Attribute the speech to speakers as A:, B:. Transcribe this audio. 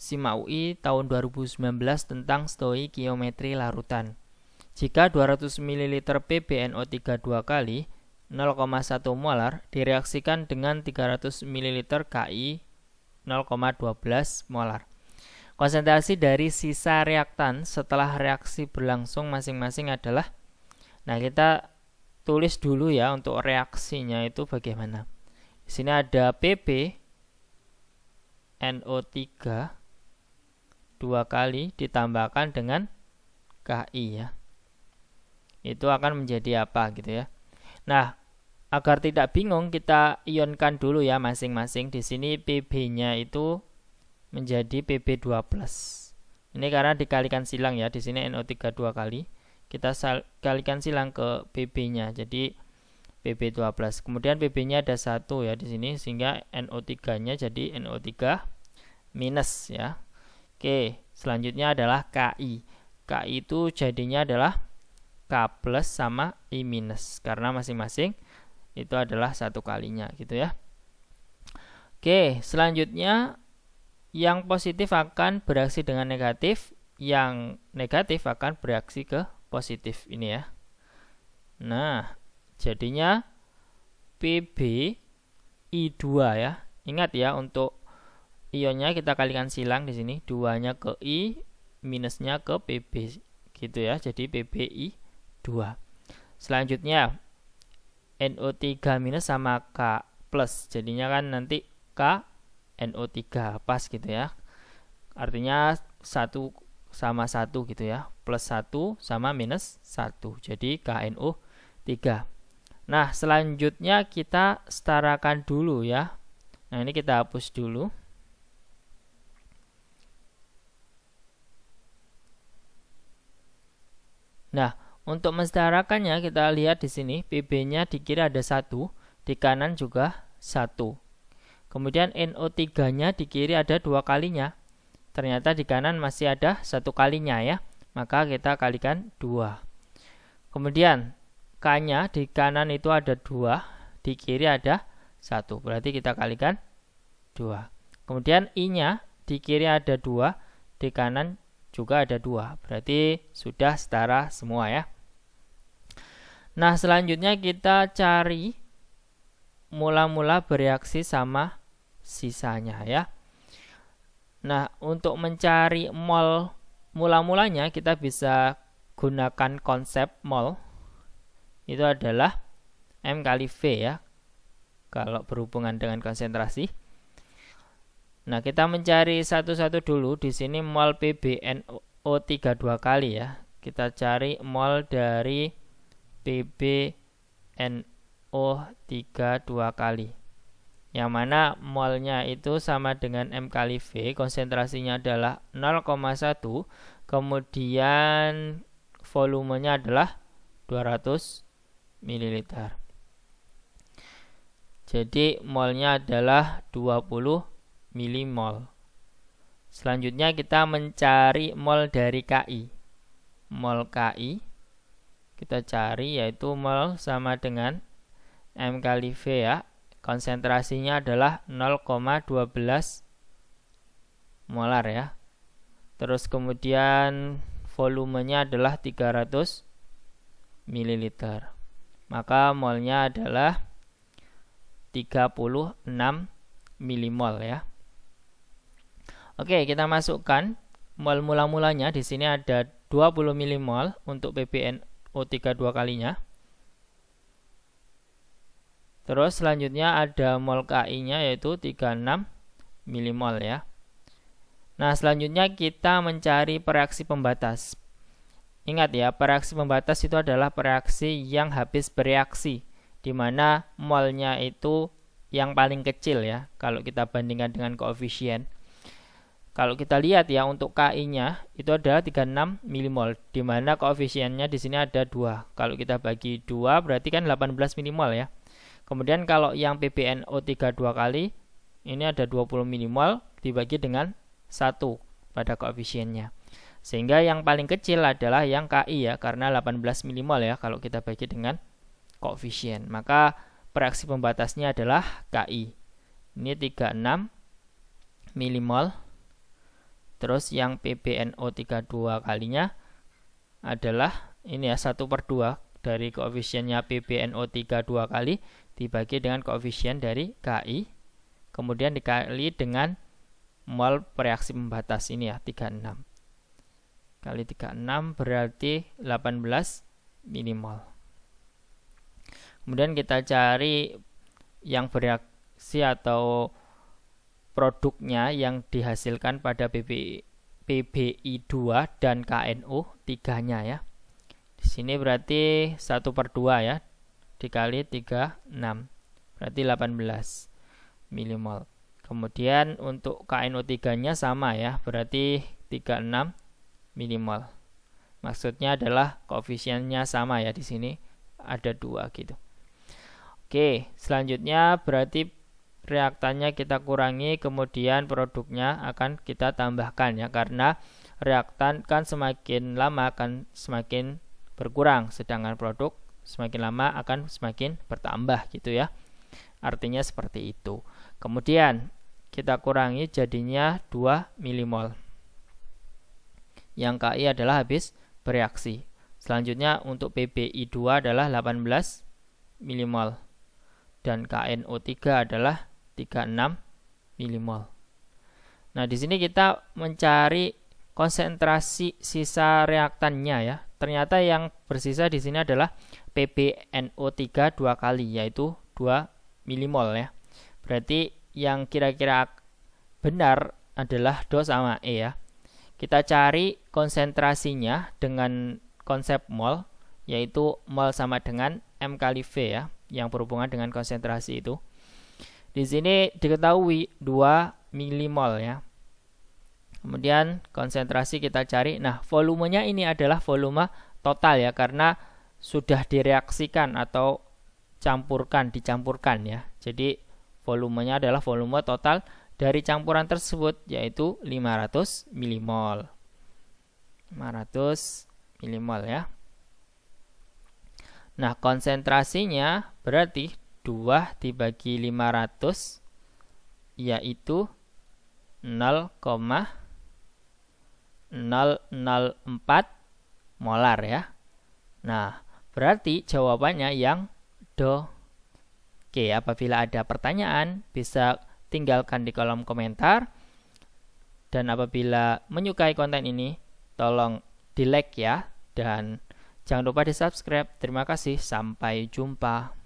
A: SIMA UI tahun 2019 tentang stoikiometri larutan. Jika 200 ml PbNO3 dua kali 0,1 molar direaksikan dengan 300 ml Ki 0,12 molar. Konsentrasi dari sisa reaktan setelah reaksi berlangsung masing-masing adalah, nah kita tulis dulu ya untuk reaksinya itu bagaimana. Di sini ada PbNO3 dua kali ditambahkan dengan Ki ya. Itu akan menjadi apa gitu ya. Nah, agar tidak bingung kita ionkan dulu ya masing-masing. Di sini Pb-nya itu menjadi Pb2+. Ini karena dikalikan silang ya. Di sini NO3 dua kali. Kita kalikan silang ke Pb-nya. Jadi Pb2+. Kemudian Pb-nya ada 1 ya di sini sehingga NO3-nya jadi NO3 minus ya. Oke, selanjutnya adalah Ki. Ki itu jadinya adalah K plus sama I minus karena masing-masing itu adalah 1 kalinya gitu ya. Oke, selanjutnya yang positif akan bereaksi dengan negatif, yang negatif akan bereaksi ke positif ini ya. Nah, jadinya PbI2 ya. Ingat ya, untuk ionnya kita kalikan silang di sini, 2-nya ke I, minusnya ke Pb gitu ya. Jadi PbI2. Selanjutnya NO3 minus sama K plus. Jadinya kan nanti K NO3 pas gitu ya. Artinya 1 sama 1 gitu ya. Plus 1 sama minus 1. Jadi KNO3. Nah, selanjutnya kita setarakan dulu ya. Nah, ini kita hapus dulu. Nah, untuk mensetarakannya kita lihat di sini Pb-nya di kiri ada 1, di kanan juga 1. Kemudian NO3-nya di kiri ada 2 kalinya. Ternyata di kanan masih ada 1 kalinya ya. Maka kita kalikan 2. Kemudian K-nya di kanan itu ada 2, di kiri ada 1. Berarti kita kalikan 2. Kemudian I-nya di kiri ada 2, di kanan juga ada 2. Berarti sudah setara semua ya. Nah, selanjutnya kita cari mula-mula bereaksi sama sisanya ya. Nah, untuk mencari mol mula-mulanya kita bisa gunakan konsep mol. Itu adalah M kali V ya. Kalau berhubungan dengan konsentrasi. Nah, kita mencari satu-satu dulu. Di sini mol PbNO3 dua kali ya. Kita cari mol dari PbNO3 dua kali. Yang mana molnya itu sama dengan M kali V, konsentrasinya adalah 0,1, kemudian volumenya adalah 200 ml. Jadi molnya adalah 20 milimol. Selanjutnya kita mencari mol dari Ki. Mol Ki kita cari yaitu mol sama dengan M kali V ya. Konsentrasinya adalah 0,12 molar ya. Terus kemudian volumenya adalah 300 ml. Maka molnya adalah 36 milimol ya. Oke, kita masukkan mol mula-mulanya. Di sini ada 20 milimol untuk PbNO3 dua kalinya. Terus selanjutnya ada mol Ki-nya yaitu 36 milimol ya. Nah, selanjutnya kita mencari pereaksi pembatas. Ingat ya, pereaksi pembatas itu adalah pereaksi yang habis bereaksi, di mana molnya itu yang paling kecil ya kalau kita bandingkan dengan koefisien. Kalau kita lihat ya, untuk Ki-nya itu ada 36 milimol, di mana koefisiennya di sini ada 2. Kalau kita bagi 2 berarti kan 18 milimol ya. Kemudian kalau yang PbNO3 dua kali, ini ada 20 milimol dibagi dengan 1 pada koefisiennya. Sehingga yang paling kecil adalah yang Ki ya, karena 18 milimol ya kalau kita bagi dengan koefisien. Maka pereaksi pembatasnya adalah Ki. Ini 36 milimol Terus yang PbNO3 dua kalinya adalah ini ya, 1/2 dari koefisiennya PbNO3 dua kali dibagi dengan koefisien dari Ki, kemudian dikali dengan mol reaksi pembatas ini ya, 36 kali 36 berarti 18 milimol. Kemudian kita cari yang bereaksi atau produknya yang dihasilkan pada PbI2 dan KNO3-nya ya. Di sini berarti 1/2 ya, dikali 36 berarti 18 milimol. Kemudian untuk KNO3-nya sama ya, berarti 36 milimol. Maksudnya adalah koefisiennya sama ya, di sini ada 2 gitu. Oke, selanjutnya berarti reaktannya kita kurangi, kemudian produknya akan kita tambahkan ya, karena reaktan kan semakin lama akan semakin berkurang, sedangkan produk semakin lama akan semakin bertambah gitu ya. Artinya seperti itu. Kemudian kita kurangi jadinya 2 milimol. Yang Ki adalah habis bereaksi. Selanjutnya untuk PbI2 adalah 18 milimol dan KNO3 adalah 36 milimol. Nah, di sini kita mencari konsentrasi sisa reaktannya ya. Ternyata yang bersisa di sini adalah PbNO3 dua kali, yaitu 2 milimol ya. Berarti yang kira-kira benar adalah Do sama E ya. Kita cari konsentrasinya dengan konsep mol, yaitu mol sama dengan M kali V ya, yang berhubungan dengan konsentrasi itu. Di sini diketahui 2 milimol ya. Kemudian konsentrasi kita cari. Nah, volumenya ini adalah volume total ya, karena sudah direaksikan atau dicampurkan ya. Jadi volumenya adalah volume total dari campuran tersebut, yaitu 500 milimol. 500 milimol ya. Nah, konsentrasinya berarti 2 dibagi 500 yaitu 0,004 molar ya. Nah, berarti jawabannya yang Do. Oke, apabila ada pertanyaan bisa tinggalkan di kolom komentar. Dan apabila menyukai konten ini, tolong di like ya. Dan jangan lupa di subscribe. Terima kasih, sampai jumpa.